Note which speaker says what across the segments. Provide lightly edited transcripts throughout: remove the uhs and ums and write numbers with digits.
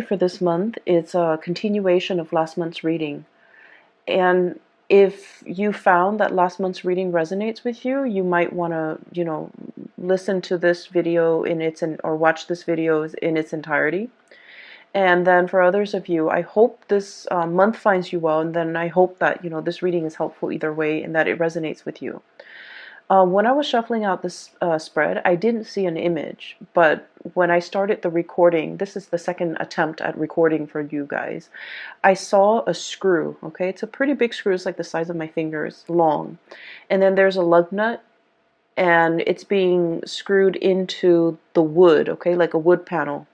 Speaker 1: For this month, it's a continuation of last month's reading. And if you found that last month's reading resonates with you, you might want to, listen to this video or watch this video in its entirety. And then for others of you, I hope this month finds you well, and then I hope that, this reading is helpful either way and that it resonates with you. When I was shuffling out this spread, I didn't see an image, but when I started the recording, this is the second attempt at recording for you guys, I saw a screw, okay? It's a pretty big screw, it's like the size of my fingers, long. And then there's a lug nut, and it's being screwed into the wood, okay, like a wood panel.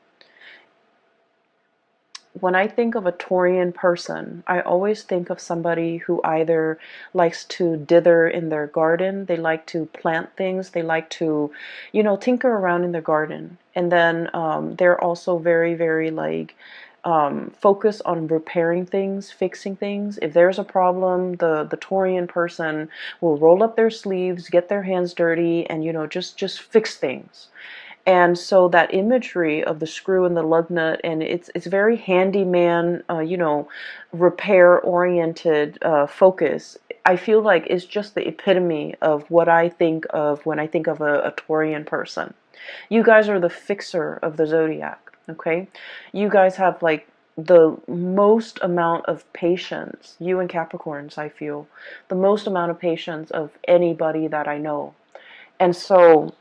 Speaker 1: When I think of a Taurian person, I always think of somebody who either likes to dither in their garden, they like to plant things, they like to, tinker around in their garden. And then they're also very, very focused on repairing things, fixing things. If there's a problem, the Taurian person will roll up their sleeves, get their hands dirty, and just fix things. And so that imagery of the screw and the lug nut, and it's very handyman, repair-oriented focus. I feel like it's just the epitome of what I think of when I think of a Taurian person. You guys are the fixer of the zodiac, okay? You guys have like the most amount of patience, you and Capricorns, I feel, the most amount of patience of anybody that I know. And so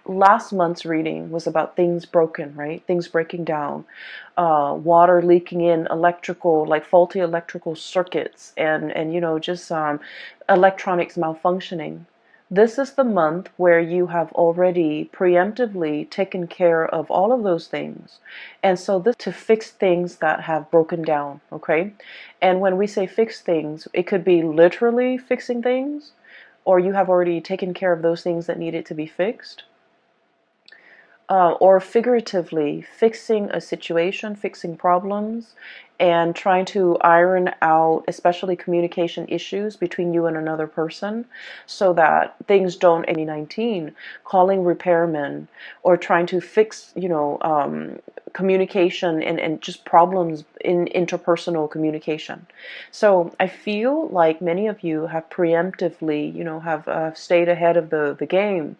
Speaker 1: last month's reading was about things broken, right? Things breaking down, water leaking in, like faulty electrical circuits, and just electronics malfunctioning. This is the month where you have already preemptively taken care of all of those things. And so this to fix things that have broken down, okay? And when we say fix things, it could be literally fixing things, or you have already taken care of those things that needed to be fixed. Or figuratively fixing a situation, fixing problems, and trying to iron out especially communication issues between you and another person so that things don't 19, calling repairmen or trying to fix, communication and just problems in interpersonal communication. So I feel like many of you have preemptively, have stayed ahead of the game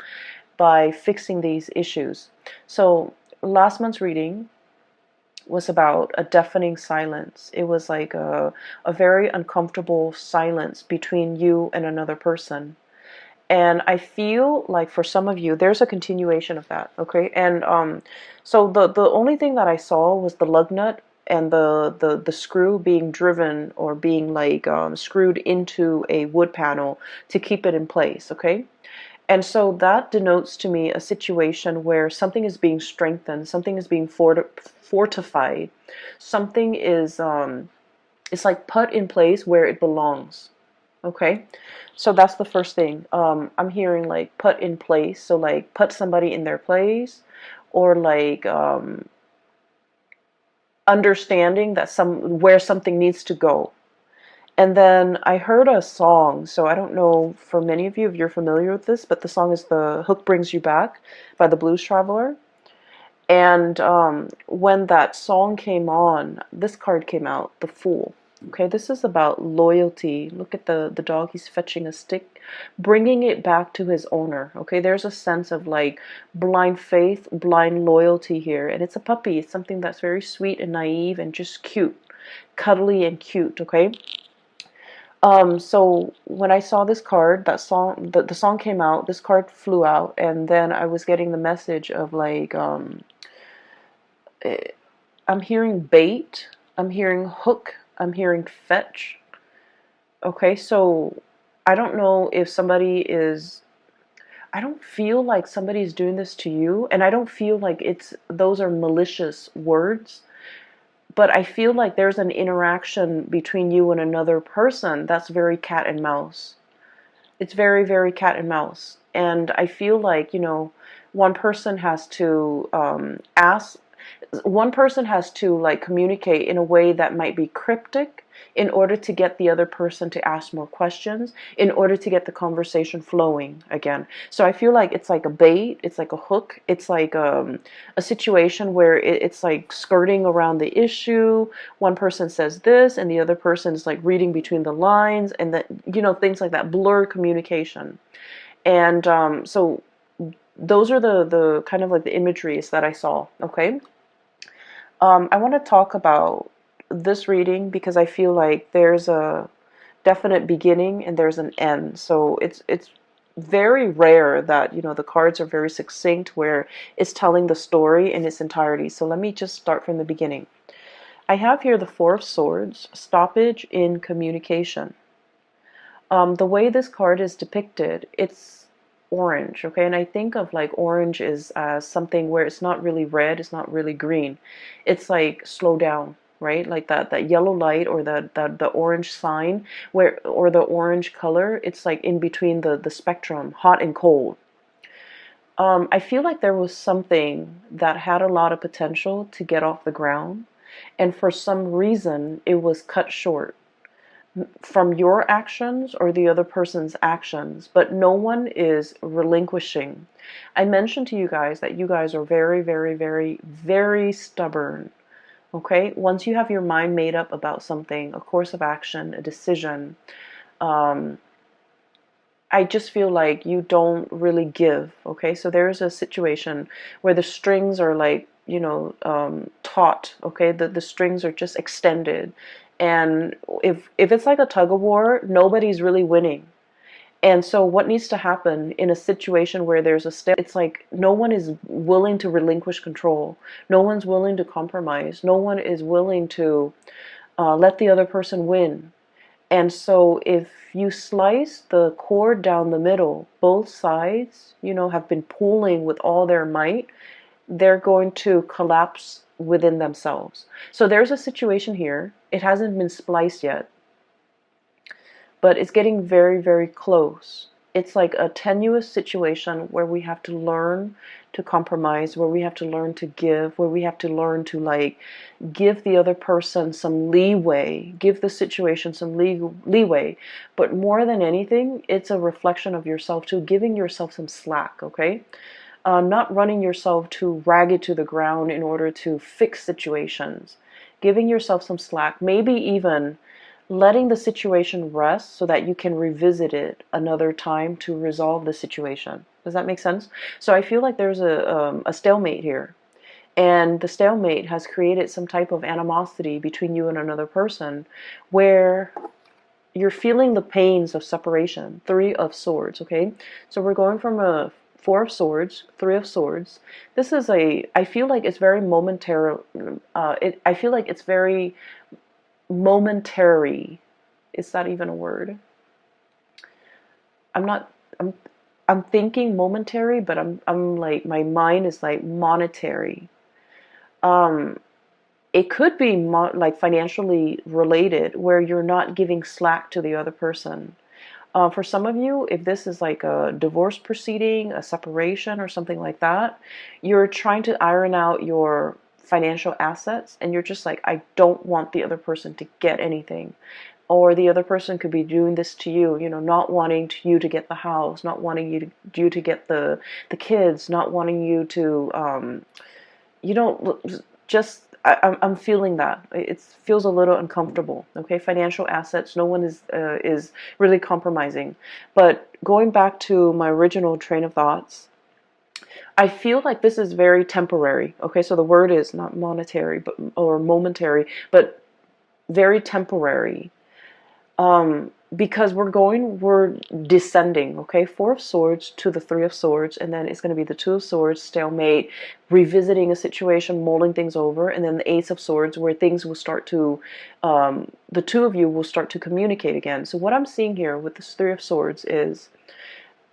Speaker 1: by fixing these issues. So last month's reading was about a deafening silence. It was like a very uncomfortable silence between you and another person. And I feel like for some of you, there's a continuation of that, okay? And so the only thing that I saw was the lug nut and the screw being driven or being screwed into a wood panel to keep it in place, okay? And so that denotes to me a situation where something is being strengthened, something is being fortified, something is it's like put in place where it belongs. Okay, so that's the first thing. I'm hearing like put in place, so like put somebody in their place, or like understanding that where something needs to go. And then I heard a song, so I don't know for many of you if you're familiar with this, but the song is "The Hook Brings You Back" by the Blues Traveler. And when that song came on, this card came out, the Fool. Okay, this is about loyalty. Look at the dog, he's fetching a stick, bringing it back to his owner. Okay, there's a sense of like blind faith, blind loyalty here. And it's a puppy, it's something that's very sweet and naive and just cute, cuddly and cute, okay? So when I saw this card, the song came out, this card flew out, and then I was getting the message of like, I'm hearing bait, I'm hearing hook, I'm hearing fetch. Okay, so I don't know if I don't feel like somebody's doing this to you, and I don't feel like those are malicious words. But I feel like there's an interaction between you and another person that's very cat and mouse. It's very, very cat and mouse. And I feel like, one person has to one person has to like communicate in a way that might be cryptic, in order to get the other person to ask more questions, in order to get the conversation flowing again. So I feel like it's like a bait, it's like a hook, it's like a situation where it's like skirting around the issue. One person says this and the other person is like reading between the lines, and that, you know, things like that, blur communication. And so those are the kind of like the imageries that I saw. Okay. I want to talk about this reading because I feel like there's a definite beginning and there's an end. So it's very rare that, you know, the cards are very succinct where it's telling the story in its entirety. So let me just start from the beginning. I have here the Four of Swords, stoppage in communication. The way this card is depicted, it's orange, okay? And I think of like orange is something where it's not really red, it's not really green. It's like slow down, right? Like that yellow light, or the orange sign, where, or the orange color, it's like in between the spectrum, hot and cold. I feel like there was something that had a lot of potential to get off the ground, and for some reason it was cut short from your actions or the other person's actions, but no one is relinquishing. I mentioned to you guys that you guys are very, very, very, very stubborn. Okay? Once you have your mind made up about something, a course of action, a decision, um, I just feel like you don't really give. Okay? So there's a situation where the strings are like, you know, taut. Okay? The strings are just extended. And if it's like a tug of war, nobody's really winning. And so what needs to happen in a situation where there's a step, it's like no one is willing to relinquish control. No one's willing to compromise. No one is willing to let the other person win. And so if you slice the cord down the middle, both sides, you know, have been pulling with all their might, they're going to collapse within themselves. So there's a situation here. It hasn't been spliced yet, but it's getting very, very close. It's like a tenuous situation where we have to learn to compromise, where we have to learn to give, where we have to learn to like give the other person some leeway, give the situation some leeway. But more than anything, it's a reflection of yourself too, giving yourself some slack, okay? Not running yourself too ragged to the ground in order to fix situations. Giving yourself some slack, maybe even letting the situation rest so that you can revisit it another time to resolve the situation. Does that make sense? So I feel like there's a stalemate here. And the stalemate has created some type of animosity between you and another person where you're feeling the pains of separation. Three of Swords, okay? So we're going from a Four of Swords, Three of Swords. This is I feel like it's very momentary. I feel like it's very momentary. Is that even a word? I'm not, I'm thinking momentary, but I'm like, my mind is like monetary. It could be like financially related, where you're not giving slack to the other person. For some of you, if this is like a divorce proceeding, a separation, or something like that, you're trying to iron out your financial assets, and you're just like, I don't want the other person to get anything. Or the other person could be doing this to you, you know, not wanting you to get the house, not wanting you to get the kids, not wanting you to, you know, just, I'm feeling that. It feels a little uncomfortable, okay? Financial assets, no one is really compromising. But going back to my original train of thoughts, I feel like this is very temporary, okay? So the word is not monetary, but, or momentary, but very temporary. Because we're descending, okay? Four of Swords to the Three of Swords, and then it's going to be the Two of Swords, stalemate, revisiting a situation, mulling things over, and then the Ace of Swords, where things will start to, the two of you will start to communicate again. So what I'm seeing here with this Three of Swords is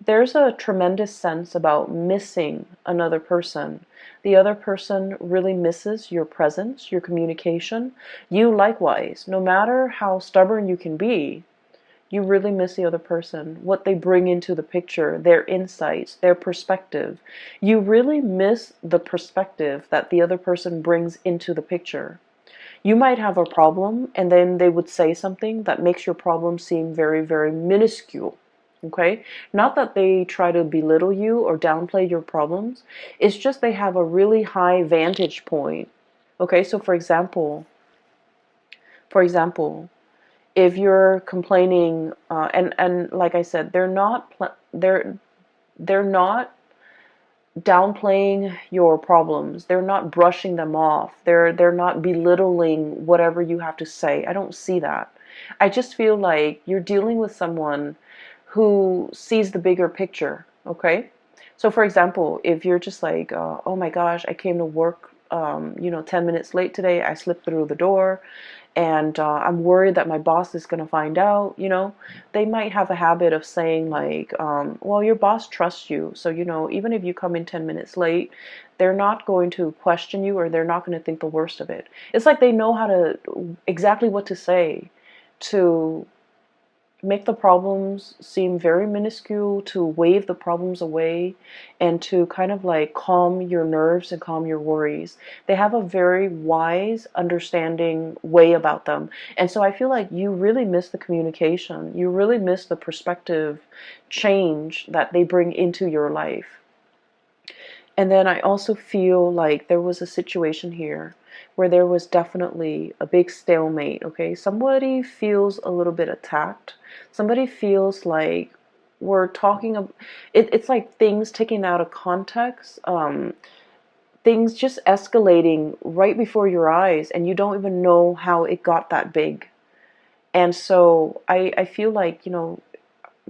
Speaker 1: there's a tremendous sense about missing another person. The other person really misses your presence, your communication. You likewise, no matter how stubborn you can be, you really miss the other person, what they bring into the picture, their insights, their perspective. You really miss the perspective that the other person brings into the picture. You might have a problem, and then they would say something that makes your problem seem very, very minuscule. Okay? Not that they try to belittle you or downplay your problems. It's just they have a really high vantage point. Okay? So for example, if you're complaining, and like I said, they're not downplaying your problems. They're not brushing them off. They're not belittling whatever you have to say. I don't see that. I just feel like you're dealing with someone who sees the bigger picture, okay? So for example, if you're just like, oh my gosh, I came to work 10 minutes late today. I slipped through the door, and I'm worried that my boss is going to find out, they might have a habit of saying like, well, your boss trusts you. So, even if you come in 10 minutes late, they're not going to question you, or they're not going to think the worst of it. It's like they know exactly what to say to make the problems seem very minuscule, to wave the problems away, and to kind of like calm your nerves and calm your worries. They have a very wise, understanding way about them. And so I feel like you really miss the communication. You really miss the perspective change that they bring into your life. And then I also feel like there was a situation here where there was definitely a big stalemate, okay? Somebody feels a little bit attacked. Somebody feels like we're talking about it's like things taken out of context, things just escalating right before your eyes, and you don't even know how it got that big. And so I feel like, I'm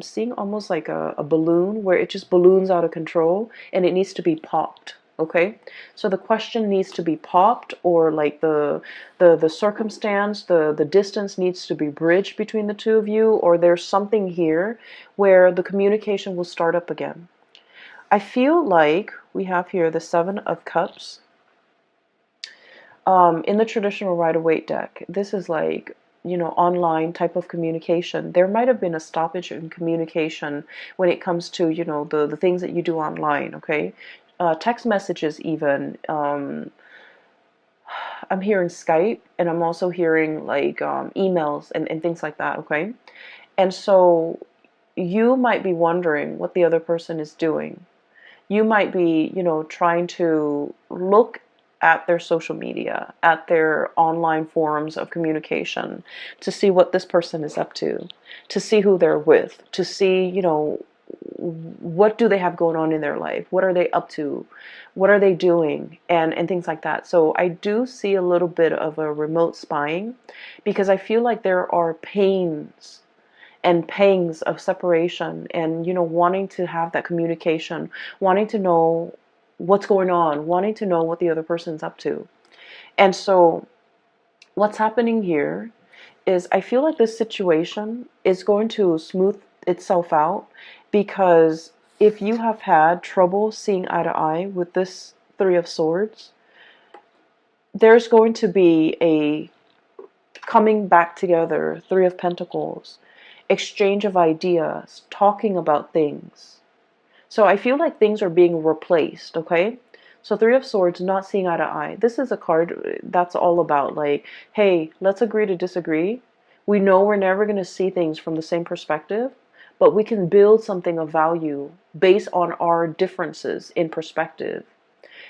Speaker 1: seeing almost like a balloon where it just balloons out of control and it needs to be popped. Okay, so the question needs to be popped, or like the circumstance, the distance needs to be bridged between the two of you, or there's something here where the communication will start up again. I feel like we have here the Seven of Cups. In the traditional Rider-Waite deck, this is like, online type of communication. There might have been a stoppage in communication when it comes to, the things that you do online, okay? Text messages even. I'm hearing Skype, and I'm also hearing like emails and things like that, okay? And so you might be wondering what the other person is doing. You might be, trying to look at their social media, at their online forums of communication, to see what this person is up to see who they're with, to see, what do they have going on in their life? What are they up to? What are they doing? And things like that. So I do see a little bit of a remote spying, because I feel like there are pains and pangs of separation, and wanting to have that communication, wanting to know what's going on, wanting to know what the other person's up to. And so what's happening here is I feel like this situation is going to smooth itself out, because if you have had trouble seeing eye to eye with this Three of Swords, there's going to be a coming back together, Three of Pentacles, exchange of ideas, talking about things. So I feel like things are being replaced, okay? So Three of Swords, not seeing eye to eye. This is a card that's all about like, hey, let's agree to disagree. We know we're never going to see things from the same perspective, but we can build something of value based on our differences in perspective.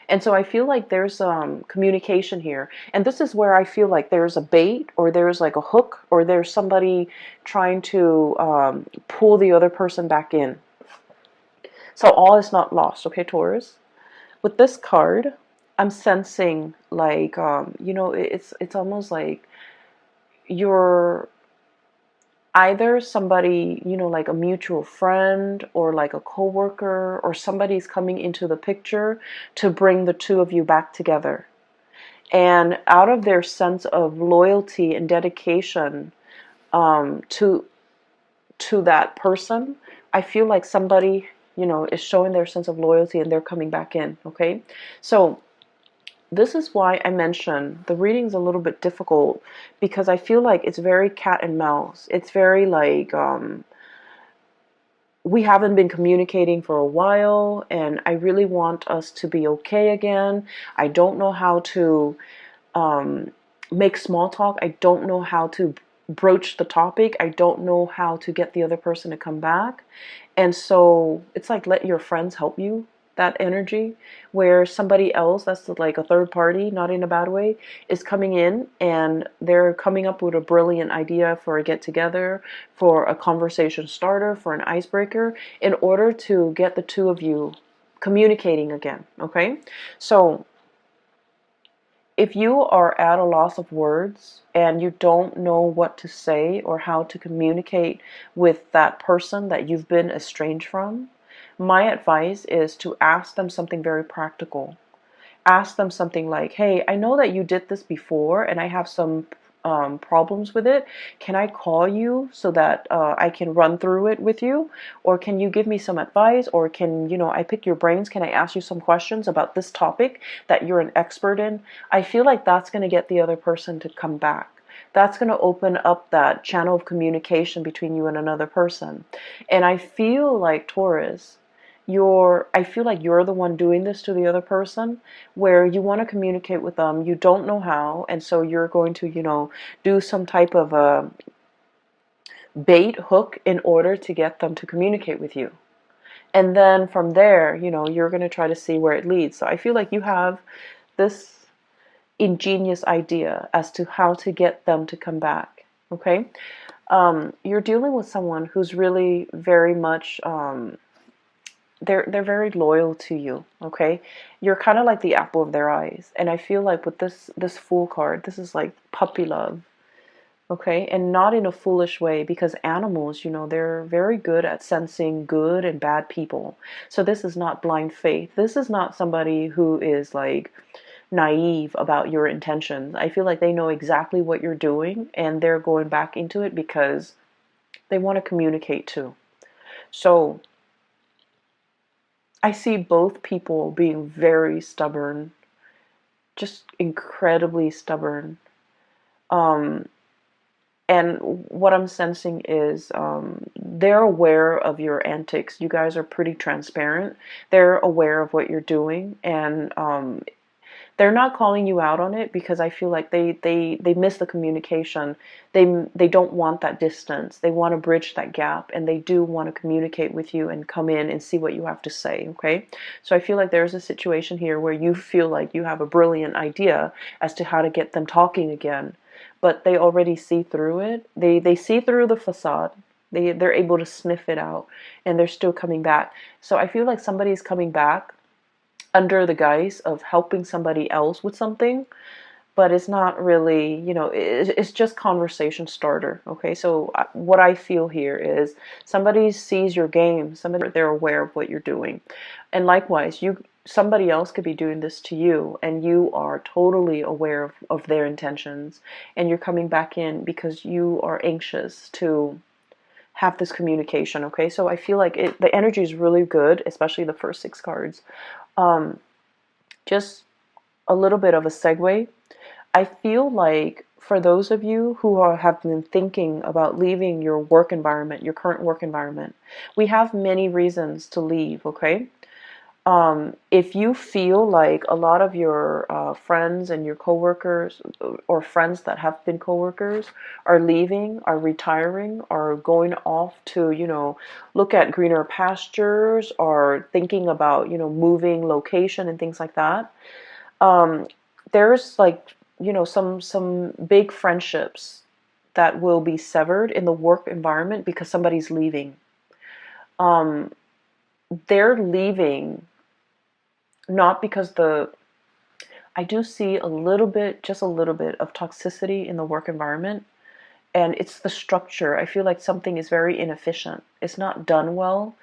Speaker 1: And so I feel like there's communication here. And this is where I feel like there's a bait, or there's like a hook, or there's somebody trying to pull the other person back in. So all is not lost, okay, Taurus? With this card, I'm sensing like, it's almost like you're either somebody, like a mutual friend, or like a coworker, or somebody's coming into the picture to bring the two of you back together. And out of their sense of loyalty and dedication to that person, I feel like somebody, is showing their sense of loyalty, and they're coming back in, okay? So this is why I mentioned the reading's a little bit difficult, because I feel like it's very cat and mouse. It's very like, we haven't been communicating for a while, and I really want us to be okay again. I don't know how to make small talk. I don't know how to broach the topic. I don't know how to get the other person to come back. And so it's like, let your friends help you, that energy, where somebody else that's like a third party, not in a bad way, is coming in and they're coming up with a brilliant idea for a get together, for a conversation starter, for an icebreaker, in order to get the two of you communicating again. Okay? So if you are at a loss of words and you don't know what to say or how to communicate with that person that you've been estranged from, my advice is to ask them something very practical. Ask them something like, hey, I know that you did this before and I have some problems with it. Can I call you so that I can run through it with you? Or can you give me some advice? Or can, I pick your brains? Can I ask you some questions about this topic that you're an expert in? I feel like that's going to get the other person to come back. That's going to open up that channel of communication between you and another person. And I feel like, Taurus, I feel like you're the one doing this to the other person, where you want to communicate with them, you don't know how, and so you're going to, do some type of a bait hook in order to get them to communicate with you. And then from there, you're going to try to see where it leads. So I feel like you have this ingenious idea as to how to get them to come back. Okay? You're dealing with someone who's really very much they're very loyal to you. Okay, you're kind of like the apple of their eyes, and I feel like with this Fool card, this is like puppy love. Okay, and not in a foolish way, because animals, they're very good at sensing good and bad people. So this is not blind faith. This is not somebody who is like naive about your intentions. I feel like they know exactly what you're doing and they're going back into it because they want to communicate too. So I see both people being very stubborn, just incredibly stubborn. Um, and what I'm sensing is they're aware of your antics. You guys are pretty transparent. They're aware of what you're doing, and they're not calling you out on it because I feel like they miss the communication. They don't want that distance. They want to bridge that gap, and they do want to communicate with you and come in and see what you have to say. Okay, so I feel like there's a situation here where you feel like you have a brilliant idea as to how to get them talking again, but they already see through it. They see through the facade. They're able to sniff it out, and they're still coming back. So I feel like somebody's coming back under the guise of helping somebody else with something, but it's not really, it's just conversation starter. Okay, so what I feel here is somebody sees your game, somebody, they're aware of what you're doing, and likewise, somebody else could be doing this to you, and you are totally aware of their intentions, and you're coming back in because you are anxious to have this communication. Okay, so I feel like the energy is really good, especially the first 6 cards. Um, just a little bit of a segue. I feel like for those of you who have been thinking about leaving your work environment, your current work environment, we have many reasons to leave, okay? If you feel like a lot of your friends and your coworkers, or friends that have been coworkers, are leaving, are retiring, are going off to, look at greener pastures, or thinking about, moving location and things like that, there's like, some big friendships that will be severed in the work environment because somebody's leaving. They're leaving not because I do see a little bit, just a little bit of toxicity in the work environment, and it's the structure. I feel like something is very inefficient. It's not done well.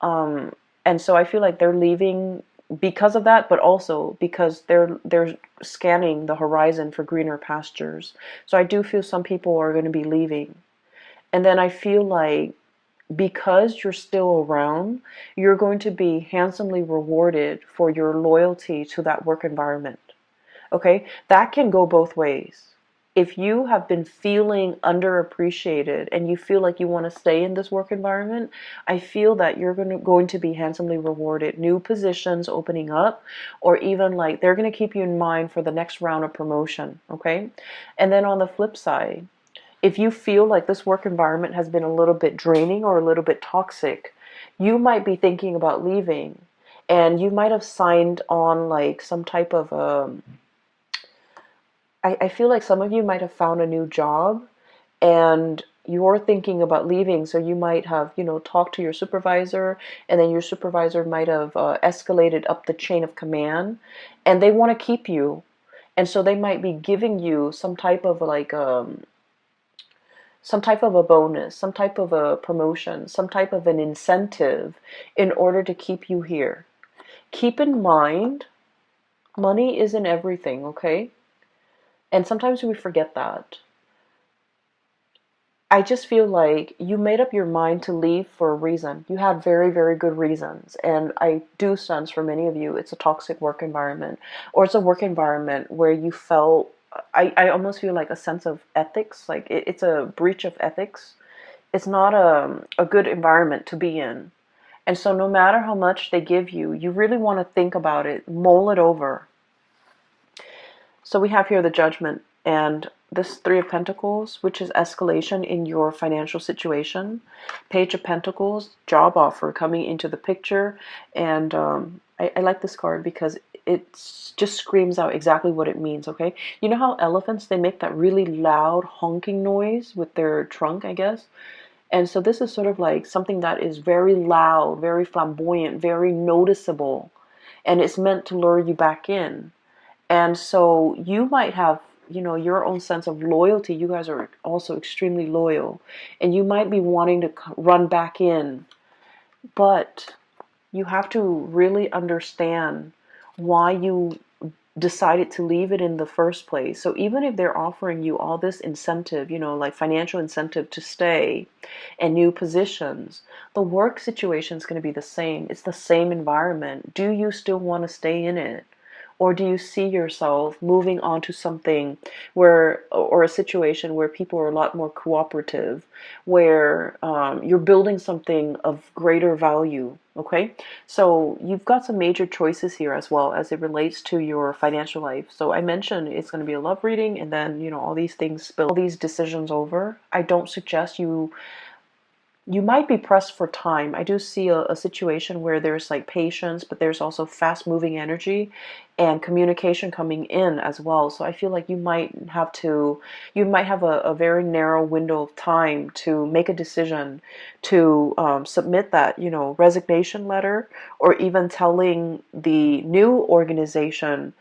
Speaker 1: And so I feel like they're leaving because of that, but also because they're scanning the horizon for greener pastures. So I do feel some people are going to be leaving. And then I feel like because you're still around, you're going to be handsomely rewarded for your loyalty to that work environment. Okay? That can go both ways. if you have been feeling underappreciated and you feel like you want to stay in this work environment, I feel that you're going to be handsomely rewarded. New positions opening up, or even like they're going to keep you in mind for the next round of promotion, okay? And then on the flip side, if you feel like this work environment has been a little bit draining or a little bit toxic, you might be thinking about leaving. And you might have signed on like some type of I feel like some of you might have found a new job and you're thinking about leaving. So you might have, talked to your supervisor, and then your supervisor might have escalated up the chain of command, and they want to keep you. And so they might be giving you some type of like some type of a bonus, some type of a promotion, some type of an incentive in order to keep you here. Keep in mind, money isn't everything, okay? And sometimes we forget that. I just feel like you made up your mind to leave for a reason. You had very, very good reasons. And I do sense for many of you, it's a toxic work environment, or it's a work environment where you felt, I almost feel like a sense of ethics, like it's a breach of ethics. It's not a good environment to be in. And so no matter how much they give you, you really want to think about it, mull it over. So we have here the Judgment and this Three of Pentacles, which is escalation in your financial situation. Page of Pentacles, job offer coming into the picture. And I like this card because it just screams out exactly what it means, okay? You know how elephants, they make that really loud honking noise with their trunk, I guess? And so this is sort of like something that is very loud, very flamboyant, very noticeable. And it's meant to lure you back in. And so you might have, your own sense of loyalty. You guys are also extremely loyal. And you might be wanting to run back in. But you have to really understand why you decided to leave it in the first place. So even if they're offering you all this incentive, like financial incentive to stay and new positions, the work situation is going to be the same. It's the same environment. Do you still want to stay in it? Or do you see yourself moving on to something where, or a situation where people are a lot more cooperative, where you're building something of greater value, okay? So you've got some major choices here as well as it relates to your financial life. So I mentioned it's going to be a love reading, and then, all these things spill, all these decisions over. I don't suggest you might be pressed for time. I do see a situation where there's like patience, but there's also fast moving energy and communication coming in as well. So I feel like you might have a very narrow window of time to make a decision to submit that, resignation letter, or even telling the new organization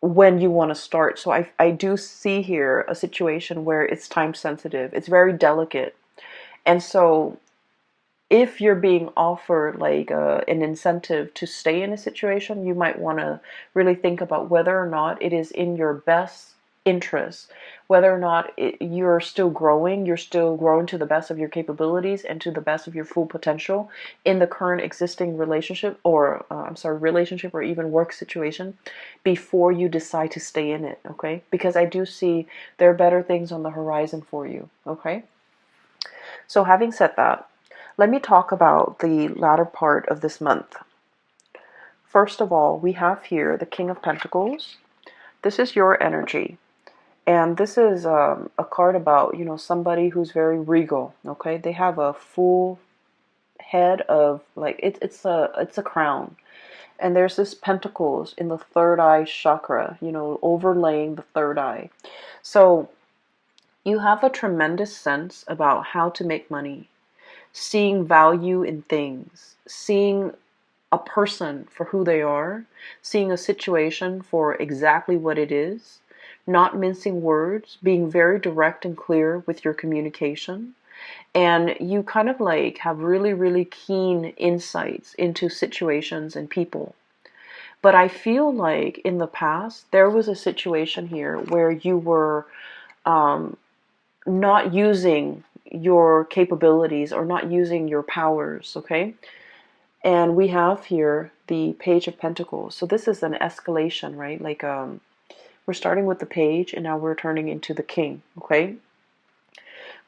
Speaker 1: when you want to start. So I do see here a situation where it's time sensitive. It's very delicate. And so if you're being offered like an incentive to stay in a situation, you might want to really think about whether or not it is in your best interest, whether or not you're still growing to the best of your capabilities and to the best of your full potential in the current existing relationship, or relationship or even work situation, before you decide to stay in it, okay? Because I do see there are better things on the horizon for you, okay? So having said that, let me talk about the latter part of this month. First of all, we have here the King of Pentacles. This is your energy. And this is a card about, somebody who's very regal, okay? They have a full head of, like, it's a crown. And there's this pentacles in the third eye chakra, overlaying the third eye. So you have a tremendous sense about how to make money, seeing value in things, seeing a person for who they are, seeing a situation for exactly what it is, not mincing words, being very direct and clear with your communication. And you kind of like have really, really keen insights into situations and people. But I feel like in the past, there was a situation here where you were not using your capabilities or not using your powers, okay? And we have here the Page of Pentacles. So this is an escalation, right? Like We're starting with the page and now we're turning into the king, okay?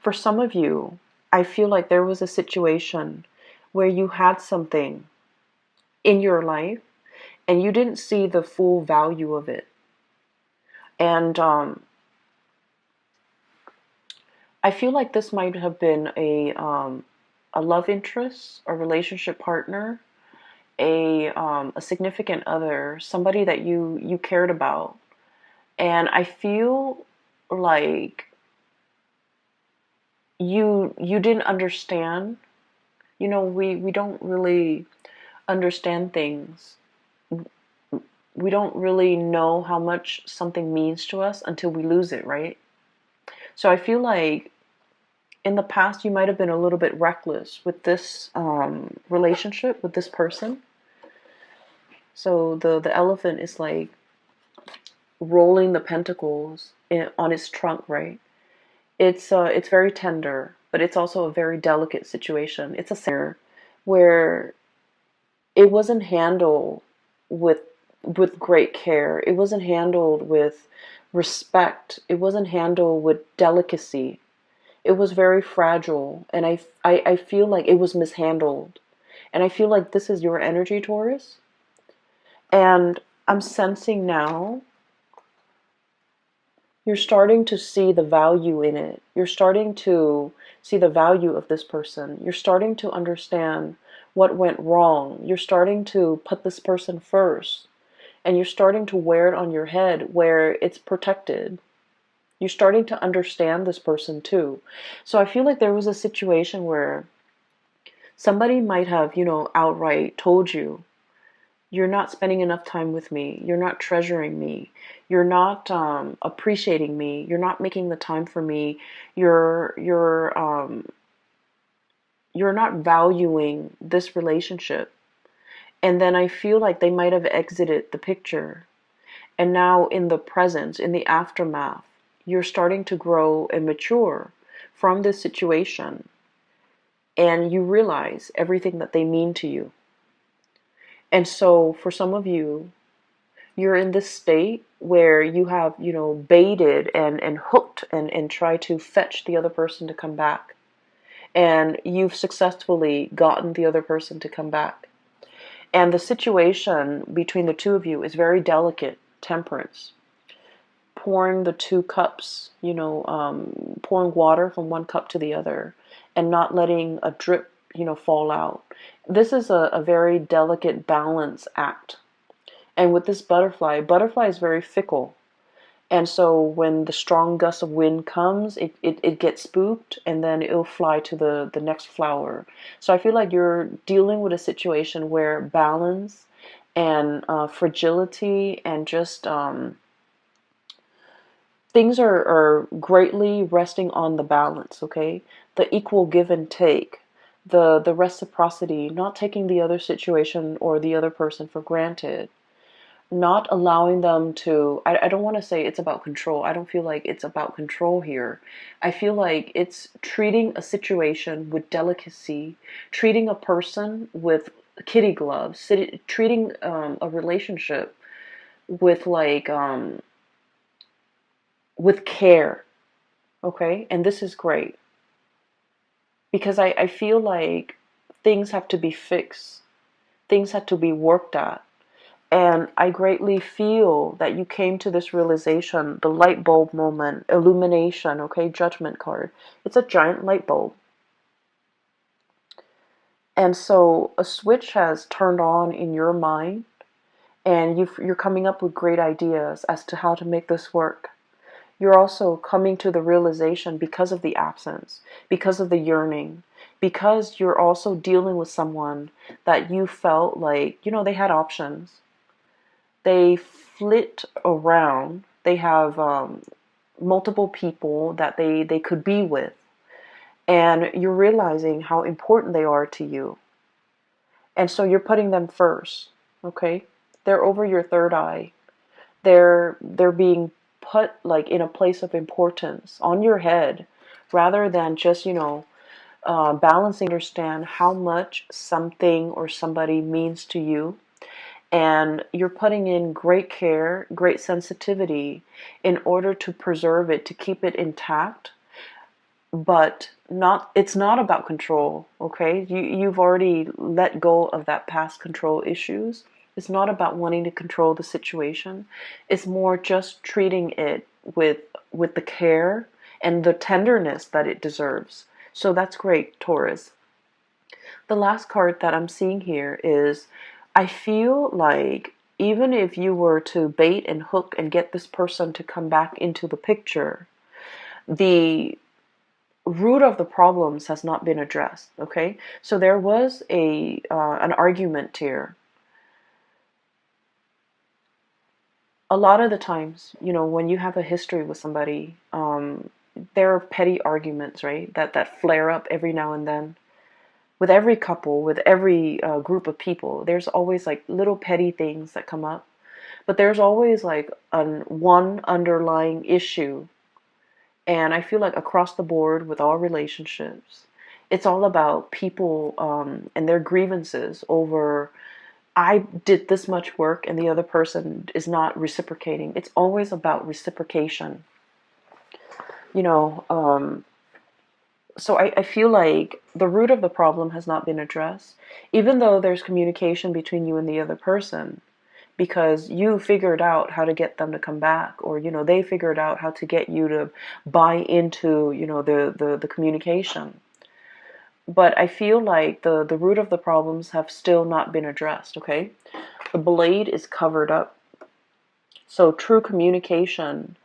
Speaker 1: For some of you, I feel like there was a situation where you had something in your life and you didn't see the full value of it. And I feel like this might have been a love interest, a relationship partner, a significant other, somebody that you cared about. And I feel like you didn't understand. You know, we don't really understand things. We don't really know how much something means to us until we lose it, right? So I feel like in the past you might have been a little bit reckless with this relationship with this person. So the elephant is like rolling the pentacles on its trunk, right? It's very tender, but it's also a very delicate situation. It's a center where it wasn't handled with great care. It wasn't handled with respect. It wasn't handled with delicacy. It was very fragile, and I feel like it was mishandled. And I feel like this is your energy, Taurus. And I'm sensing now you're starting to see the value in it. You're starting to see the value of this person. You're starting to understand what went wrong. You're starting to put this person first. And you're starting to wear it on your head where it's protected. You're starting to understand this person too. So I feel like there was a situation where somebody might have, outright told you, you're not spending enough time with me. You're not treasuring me. You're not appreciating me. You're not making the time for me. You're not valuing this relationship. And then I feel like they might have exited the picture. And now in the present, in the aftermath, you're starting to grow and mature from this situation. And you realize everything that they mean to you. And so for some of you, you're in this state where you have, baited and hooked and tried to fetch the other person to come back. And you've successfully gotten the other person to come back. And the situation between the two of you is very delicate, temperance. Pouring the two cups, pouring water from one cup to the other and not letting a drip, fall out. This is a very delicate balance act. And with this butterfly is very fickle. And so when the strong gust of wind comes, it gets spooked and then it'll fly to the next flower. So I feel like you're dealing with a situation where balance and fragility and just things are greatly resting on the balance, okay? The equal give and take, the reciprocity, not taking the other situation or the other person for granted, not allowing them to, I don't want to say it's about control. I don't feel like it's about control here. I feel like it's treating a situation with delicacy, treating a person with kitty gloves, treating a relationship with with care, okay? And this is great because I feel like things have to be fixed, things have to be worked at. And I greatly feel that you came to this realization, the light bulb moment, illumination, okay, judgment card. It's a giant light bulb. And so a switch has turned on in your mind, and you're coming up with great ideas as to how to make this work. You're also coming to the realization because of the absence, because of the yearning, because you're also dealing with someone that you felt like, they had options. They flit around. They have multiple people that they could be with. And you're realizing how important they are to you. And so you're putting them first, okay? They're over your third eye. They're being put like in a place of importance on your head rather than just, balancing, understand how much something or somebody means to you. and you're putting in great care, great sensitivity in order to preserve it, to keep it intact. But it's not about control, okay? You've already let go of that past control issues. It's not about wanting to control the situation. It's more just treating it with the care and the tenderness that it deserves. So that's great, Taurus. The last card that I'm seeing here is, I feel like even if you were to bait and hook and get this person to come back into the picture, the root of the problems has not been addressed. Okay, so there was a an argument here. A lot of the times, when you have a history with somebody, there are petty arguments, right, that flare up every now and then. With every couple, with every group of people, there's always like little petty things that come up, but there's always like one underlying issue. And I feel like across the board with all relationships, it's all about people and their grievances over, I did this much work and the other person is not reciprocating. It's always about reciprocation. You know, so I feel like the root of the problem has not been addressed, even though there's communication between you and the other person, because you figured out how to get them to come back, or they figured out how to get you to buy into the communication. But I feel like the root of the problems have still not been addressed. Okay, the blade is covered up, so true communication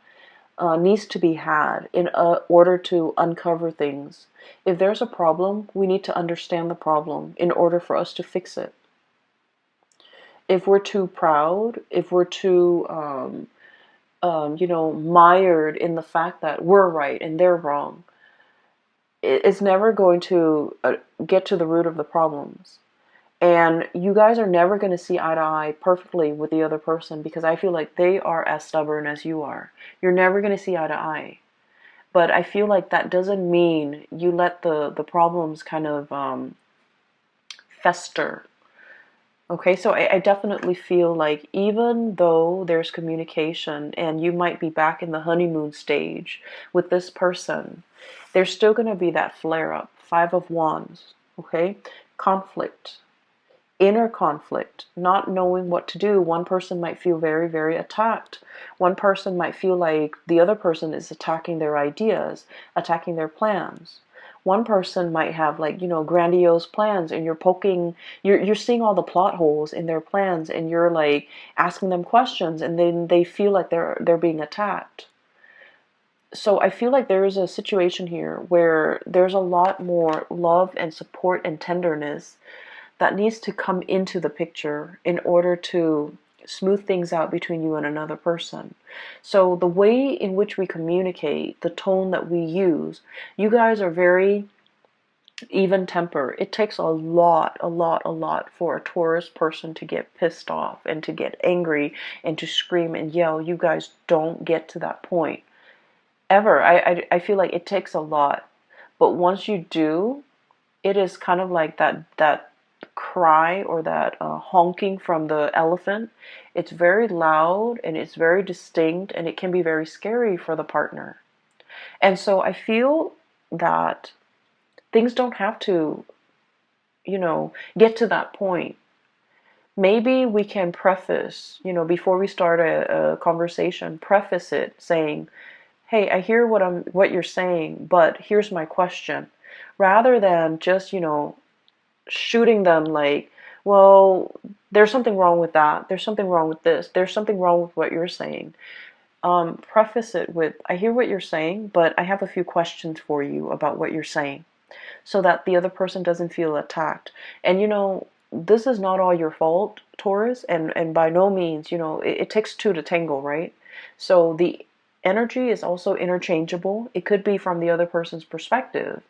Speaker 1: needs to be had in order to uncover things. If there's a problem, we need to understand the problem in order for us to fix it. If we're too proud, if we're too, mired in the fact that we're right and they're wrong, it's never going to get to the root of the problems. And you guys are never going to see eye to eye perfectly with the other person, because I feel like they are as stubborn as you are. You're never going to see eye to eye. But I feel like that doesn't mean you let the problems kind of fester. Okay, so I definitely feel like even though there's communication and you might be back in the honeymoon stage with this person, there's still going to be that flare up. Five of Wands, okay? Conflict. Inner conflict, not knowing what to do. One person might feel very, very attacked. One person might feel like the other person is attacking their ideas, attacking their plans. One person might have like, grandiose plans, and you're seeing all the plot holes in their plans, and you're like asking them questions, and then they feel like they're being attacked. So I feel like there is a situation here where there's a lot more love and support and tenderness that needs to come into the picture in order to smooth things out between you and another person. So the way in which we communicate, the tone that we use, you guys are very even temper. It takes a lot for a Taurus person to get pissed off and to get angry and to scream and yell. You guys don't get to that point ever. I feel like it takes a lot, but once you do, it is kind of like that cry, or that honking from the elephant. It's very loud and it's very distinct, and it can be very scary for the partner. And so I feel that things don't have to, get to that point. Maybe we can preface, before we start a conversation, preface it saying, hey, I hear what you're saying, but here's my question. Rather than just, shooting them like, well, there's something wrong with that. There's something wrong with this. There's something wrong with what you're saying. Preface it with, I hear what you're saying, but I have a few questions for you about what you're saying, so that the other person doesn't feel attacked. And this is not all your fault, Taurus, and by no means, it takes two to tango, right? So the energy is also interchangeable. It could be from the other person's perspective,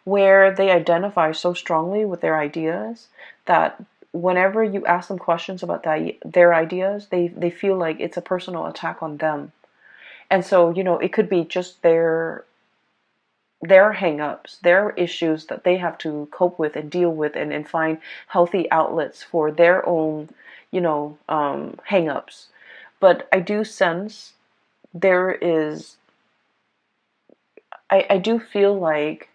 Speaker 1: where they identify so strongly with their ideas that whenever you ask them questions about their ideas, they feel like it's a personal attack on them. And so, it could be just their their hang-ups, their issues that they have to cope with and deal with, and find healthy outlets for their own, hang-ups. But I do sense there is, I do feel like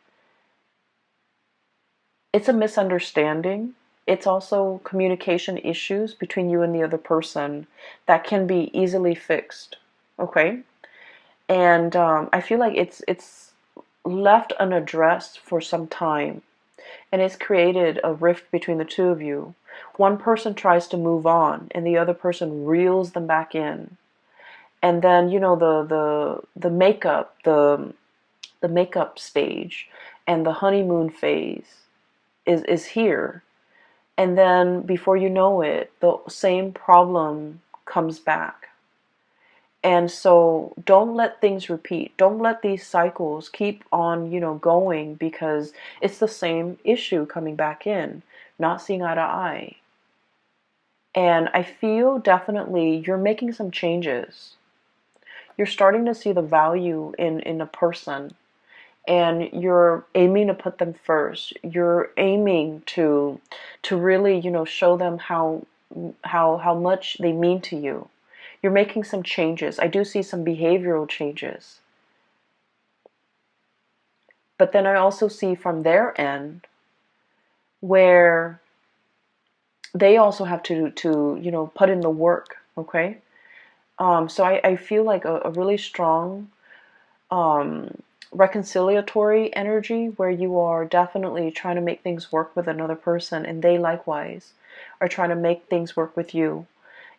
Speaker 1: it's a misunderstanding. It's also communication issues between you and the other person that can be easily fixed. Okay? And I feel like it's left unaddressed for some time, and it's created a rift between the two of you. One person tries to move on, and the other person reels them back in. And then the makeup, the makeup stage, and the honeymoon phase is here. And then before you know it, the same problem comes back. And so don't let things repeat. Don't let these cycles keep on, going, because it's the same issue coming back in, not seeing eye to eye. And I feel definitely you're making some changes. You're starting to see the value in a person, and you're aiming to put them first. You're aiming to really, show them how much they mean to you. You're making some changes. I do see some behavioral changes. But then I also see from their end where they also have to put in the work, okay? So I feel like a really strong reconciliatory energy where you are definitely trying to make things work with another person, and they likewise are trying to make things work with you.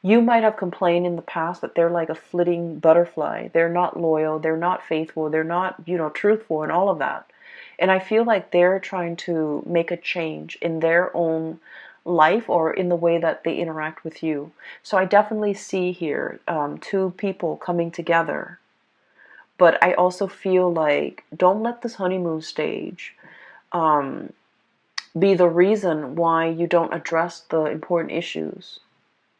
Speaker 1: You might have complained in the past that they're like a flitting butterfly. They're not loyal, they're not faithful, they're not, truthful, and all of that. And I feel like they're trying to make a change in their own life or in the way that they interact with you. So I definitely see here two people coming together. But I also feel like don't let this honeymoon stage be the reason why you don't address the important issues.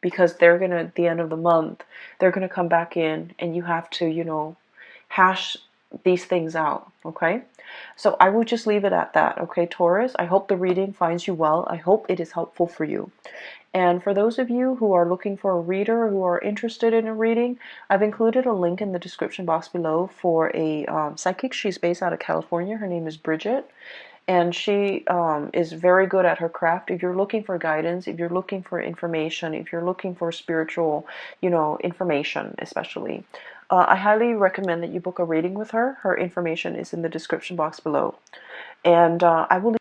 Speaker 1: Because they're going to, at the end of the month, they're going to come back in, and you have to, hash these things out, okay? So I will just leave it at that, okay, Taurus? I hope the reading finds you well. I hope it is helpful for you. And for those of you who are looking for a reader, who are interested in a reading, I've included a link in the description box below for a psychic. She's based out of California. Her name is Bridget. And she is very good at her craft. If you're looking for guidance, if you're looking for information, if you're looking for spiritual, information especially, I highly recommend that you book a reading with her. Her information is in the description box below. And I will